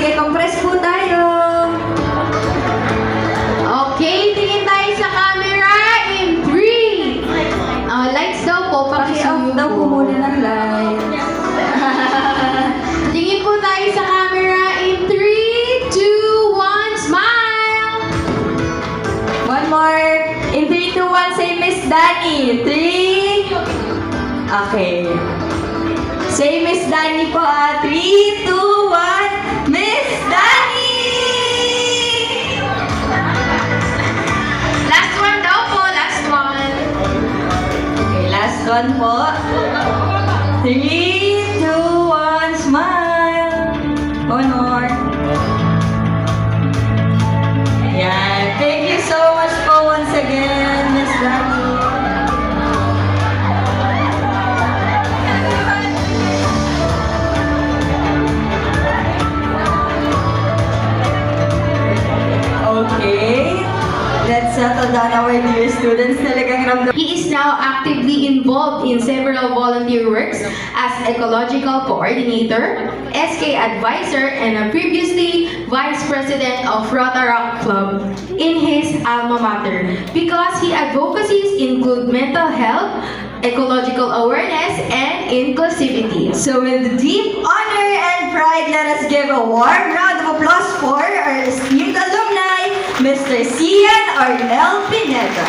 Sige, compress po tayo. Okay, tingin tayo sa camera in 3. Lights daw po, Paki-off daw po muna ng light. Tingin po tayo sa camera in 3, 2, 1, smile! One more. In 3, 2, 1, say Miss Danny. 3. Okay. Say Miss Danny po 3, 2, 1, Miss Danny! Last one daw po, last one. Okay, last one po. 3, 2, 1, smile. One more. Ayan. Thank you so much po once again, Miss Danny. Okay. Let's settle down our dear students. Talagang ramdam. He is now actively involved in several volunteer works as ecological coordinator, SK advisor, and a previously vice president of Rotaract Club in his alma mater. Because his advocacies include mental health, ecological awareness, and inclusivity. So with deep honor and pride, let us give a warm round of applause for our esteemed alumni, Mr. Cian Arnel Pineda.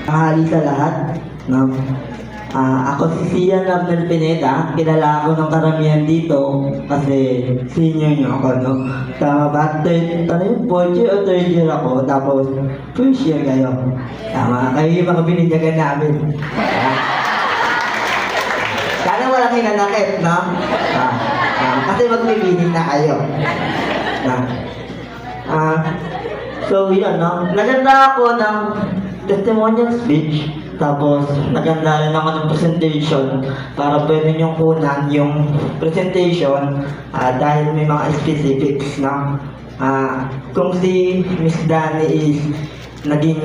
Mahali sa lahat, no? Ako si Cian Arnel Pineda, kilala ako ng karamihan dito kasi senior niyo ako, no? Tama ba? Fourth year o third year ako, tapos first year kayo. Tama, kayo yung mga bininyagan namin. Sana walang hinanakit, no? Kasi magbibining na kayo. So yun, no? Naganda ako ng testimonial speech, tapos naganda rin ako ng presentation para pwede niyong kunan yung presentation dahil may mga specifics, no? Kung si Miss Danny is naging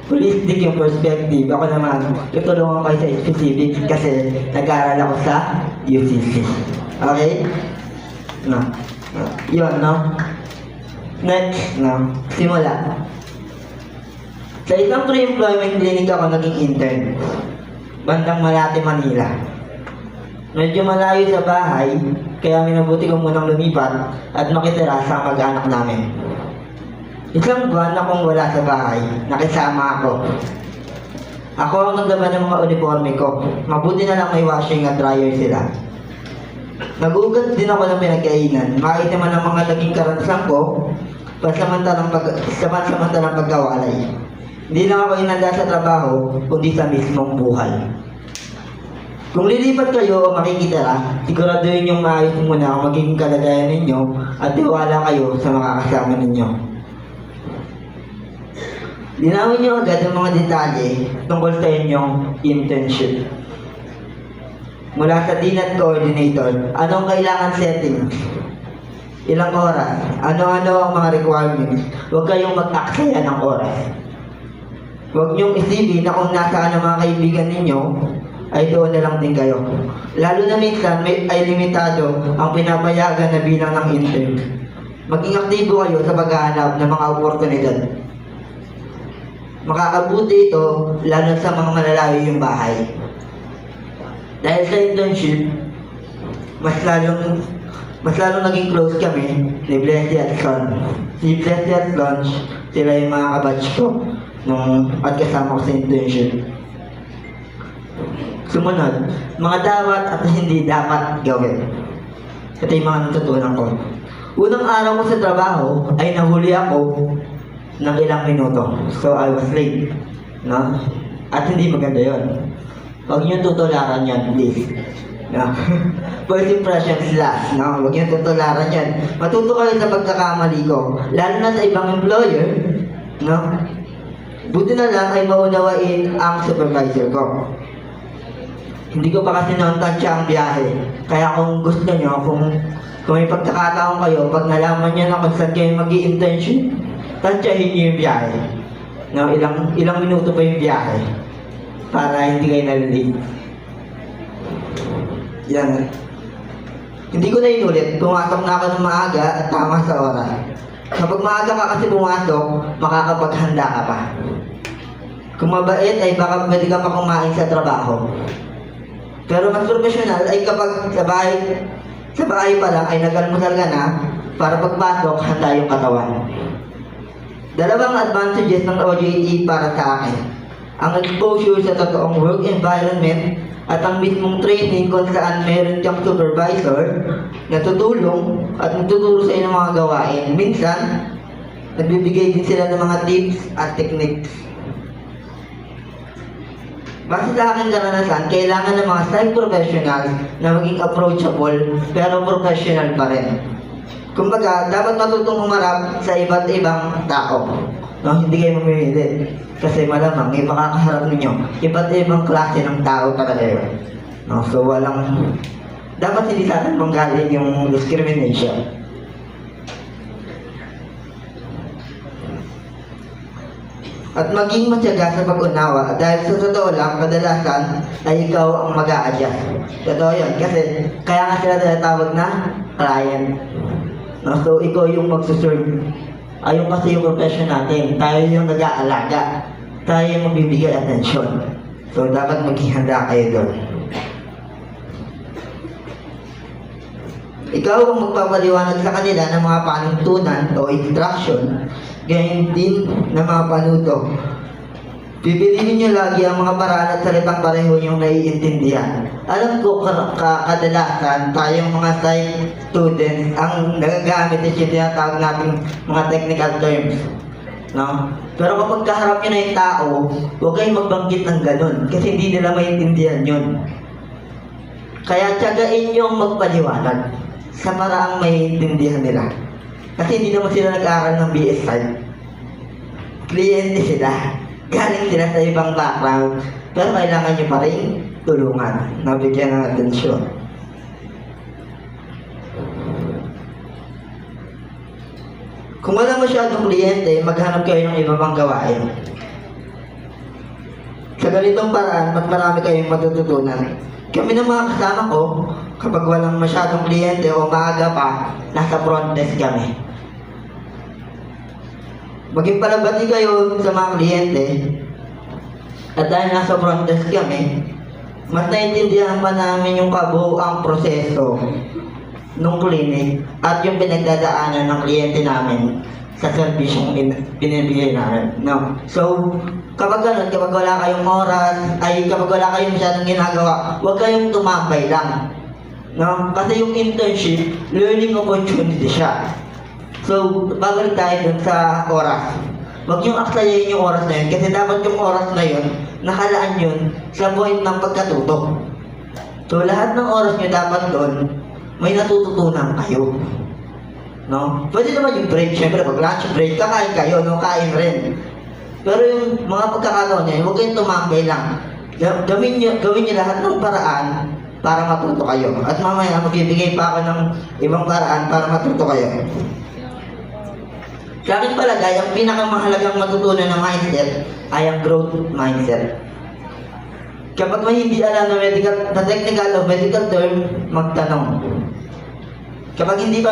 holistic yung perspective, ako naman tutulungan kayo sa specifics kasi nag-aaral ako sa UCC. Okay? No? Yun, no? Next, no? Simula. Sa isang pre-employment clinic ako naging intern. Bandang Malate, Manila. Medyo malayo sa bahay, kaya minabuti ko munang lumipat at makitira sa mag-anak namin. Isang buwan akong wala sa bahay, nakisama ako. Ako ang naglaban ng mga uniforme ko. Mabuti na lang may washing at dryer sila. Nagugat din ako ng pinagkainan. Makita man ang mga naging karansan ko, samantalang pagkawalay. Hindi lang ako inanda sa trabaho, kundi sa mismong buhay. Kung lilipat kayo o makikitira, siguraduhin yung maayos muna ang magiging kalagayan ninyo at tiwala kayo sa mga kasama ninyo. Linawin niyo agad ang mga detalye tungkol sa inyong internship. Mula sa Dean at Coordinator, anong kailangan setting? Ilang oras? Ano-ano ang mga requirements? Huwag kayong mag-aksaya ng oras. Huwag niyong isipin na kung nasaan ang mga kaibigan ninyo, ay doon na lang din kayo. Lalo na minsan ay limitado ang pinapayagan na bilang ng intern. Maging aktibo kayo sa paghahanap ng mga oportunidad. Makakabuti ito lalo sa mga malalayo yung bahay. Dahil sa internship, mas lalong naging close kami ni Blessy at Son. Si Blessy at Son, sila yung mga kabatch ko at kasama ko sa internship. Sumunod, mga dapat at hindi dapat gawin. Ito yung mga natutunan ko. Unang araw ko sa trabaho ay nahuli ako ng ilang minuto. So I was late. No? At hindi maganda yun. Huwag niyo tutularan yan, please. No? First impressions last. No? Huwag niyo tutularan yan. Matuto kayo sa pagkakamali ko. Lalo na sa ibang employer, No? Buti na lang ay maunawain ang supervisor ko. Hindi ko pa kasi nauntansya ang biyahe. Kaya kung gusto nyo, kung may pagkakataon kayo, pag nalaman nyo na kung saan kayo mag-i-internship, tansyahin nyo yung biyahe. No, ilang minuto pa yung biyahe para hindi kayo nalilate. Yan. Hindi ko na inulit, pumasok na ako ng maaga at tama sa oras. Kapag maaga ka kasi pumasok, makakapaghanda ka pa. Kung mabait ay baka pwede ka pa kumain sa trabaho. Pero mas professional ay kapag sa bahay pa lang ay nag-almusal ka na para pagpasok, handa yung katawan. Dalawang advantages ng OJT para sa akin. Ang exposure sa totoong work environment at ang mismong training kung saan meron kang supervisor na tutulong at nagtuturo sa inyo ng mga gawain. Minsan, nagbibigay din sila ng mga tips at techniques. Base sa aking karanasan, kailangan ng mga site professionals na maging approachable pero professional pa rin. Kumbaga, dapat matutong humarap sa iba't ibang tao. No, hindi kayo mamimili. Kasi malamang may makakaharap ninyo. Iba't ibang klase ng tao talaga yun. No, so dapat hindi sa atin manggaling yung discrimination. At maging matyaga sa pag-unawa dahil sa totoo lang, kadalasan ay ikaw ang mag-a-adjust. Totoo yun, kasi kaya nga sila tinatawag na client. No, so ikaw yung magsuserve. Ayun kasi yung profession natin. Tayo yung nag-aalaga. Tayo yung magbibigay atensyon. So dapat maghihanda kayo doon. Ikaw ang magpapaliwanag sa kanila ng mga panuntunan o instruction, ganyan din ng mga panuto. Pipiliin nyo lagi ang mga paraan at salitang pareho yung naiintindihan. Alam ko kadalasan tayong mga science students ang nagagamit at yung tinatawag natin mga technical terms. No? Pero kapag kaharap nyo na yung tao, huwag kayong magbanggit ng ganun kasi hindi nila maintindihan yun. Kaya tiyagain nyo ang magpaliwanag sa paraang maiintindihan nila. Kasi hindi naman sila nag-aaral ng BSI. Kliyente sila. Galing sila sa ibang background. Pero kailangan nyo pa rin tulungan. Nabigyan ng atensyon. Kung wala masyadong kliyente, maghanap kayo ng iba pang gawain. Sa ganitong paraan, mas marami kayong matututunan. Kami ng mga kasama ko, kapag walang masyadong kliyente o maaga pa, nasa front desk kami. Maging palabati kayo sa mga kliyente, at dahil nasa front desk kami, mas naintindihan pa namin yung kabuuang proseso ng clinic at yung pinagdadaanan ng kliyente namin sa serbisyong binibigay namin. No? So, kapag ganun, kapag wala kayong oras, kapag wala kayong masyadong ginagawa, huwag kayong tumambay lang. No? Kasi yung internship, learning opportunity siya. So, babalik tayo dun sa oras. Huwag yung aksayahin yung oras na yun, kasi dapat yung oras na yun, nakalaan yun sa point ng pagkatuto. So, lahat ng oras nyo dapat doon, may natututunan kayo. No? Pwede naman yung break, syempre pag lunch break, kakain kayo, no? Kain rin. Pero yung mga pagkakataon niya, huwag kayong tumambay lang. Gawin nyo lahat ng paraan para matuto kayo. At mamaya, magbibigay pa ako ng ibang paraan para matuto kayo. Sa akin palagay, ang pinakamahalagang matutunan ng mindset ay ang growth mindset. Kapag may hindi alam na technical o medical term, magtanong. Kapag may hindi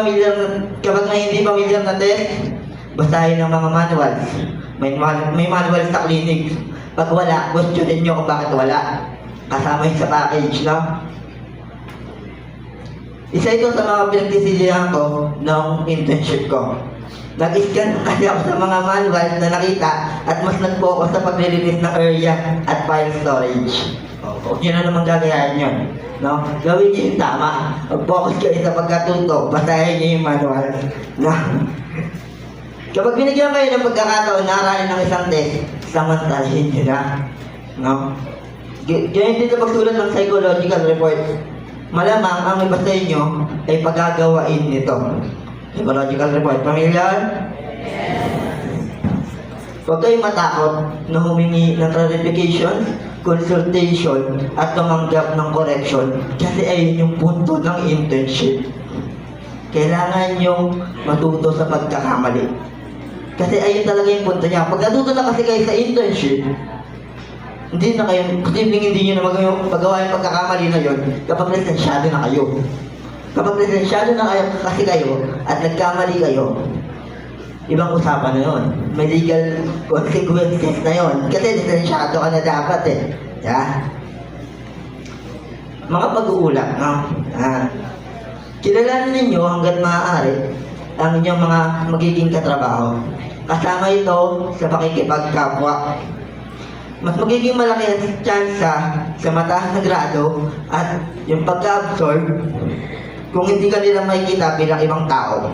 familiar na test, basahin ng mga manuals. May manual sa clinic. Pag wala, questionin nyo kung bakit wala. Kasama yun sa package, no? Isa ito sa mga pinagtisilihan ko ng internship ko. Nag-scan kasi ako sa mga manuals na nakita at mas nag-focus sa pag-release ng area at file storage. Huwag nyo na naman gagayahin yun. No? Gawin nyo yung tama. Mag-focus kayo sa pagkatuto. Basahin nyo yung manual. No? Kapag binigyan kayo ng pagkakataon na aralin ng isang test, samantalahin nyo na. No? Ganyan din sa pagsulat ng psychological report. Malamang ang iba sa inyo ay pagagawain nito. Psychological report. Familiar? Huwag kayong matakot na humingi ng clarification, consultation, at tumanggap ng correction kasi ayun yung punto ng internship. Kailangan yung matuto sa pagkakamali. Kasi ayun talaga yung punto niya. Pag natuto na kasi kayo sa internship, hindi na kayo, posibleng hindi nyo na magawa yung pagkakamali na yun kapag lisensyado na kayo. Kapag lisensyado na kayo kasi kayo at nagkamali kayo, ibang usapan na yun. May legal consequences na yun. Kasi lisensyado ka na dapat eh. Yeah? Mga pag-uulap, no? Kilalanin ninyo hanggat maaari ang inyong mga magiging katrabaho. Kasama ito sa pakikipagkapwa. Mas magiging malaki ang tsansa sa mataas na grado at yung pagka-absorb kung hindi ka nila makikita bilang ibang tao.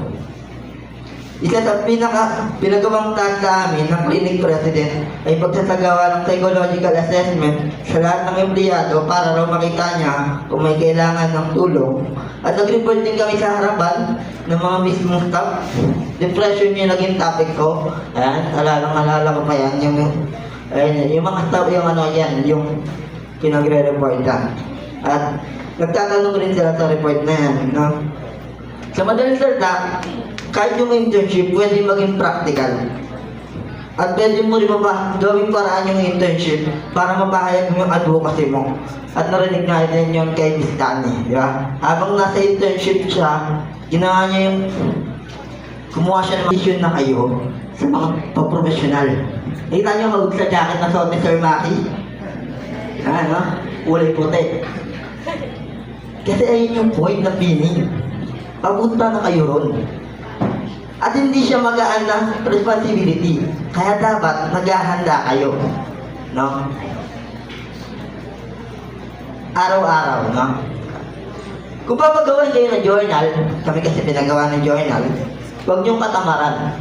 Isa sa pinagawang task sa amin ng clinic president ay pagsasagawa ng psychological assessment sa lahat ng empleyado para raw makita niya kung may kailangan ng tulong. At nag-report din kami sa harapan ng mga mismong staff. Depression yung naging topic ko. Ayan, alala ko pa yan. Yung mga staff, yung pinagre-reportan. At nagtatanong rin sila sa report na yan. No? Sa madaling salita, kahit yung internship, pwede maging practical. At pwede mo rin gawing paraan yung internship para mapahayag mo yung advocacy mo. At narinig na din yun kay Miss Dani, di ba? Habang nasa internship siya, ginawa niya yung kumuha siya ng mission na kayo sa mga pag-professional. Nakita niyo mag sa jacket na suot ni Sir Maki? Ano? Kulay puti. Kasi ayun yung point na pining. Papunta na kayo ron. At hindi siya magaan na responsibility. Kaya dapat maghahanda kayo. No? Araw-araw, no? Kung papagawan kayo ng journal, kami kasi pinagawa ng journal, huwag niyong katamaran.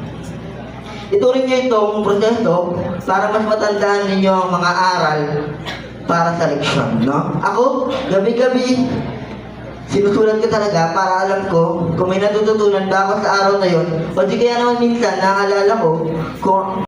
Ituring niyo itong proseso para mas matandaan ninyo ang mga aral para sa leksyon, no? Ako, gabi-gabi, sinusulat ko talaga para alam ko kung may natututunan ba ako sa araw na yon o di kaya naman minsan naalala ko kung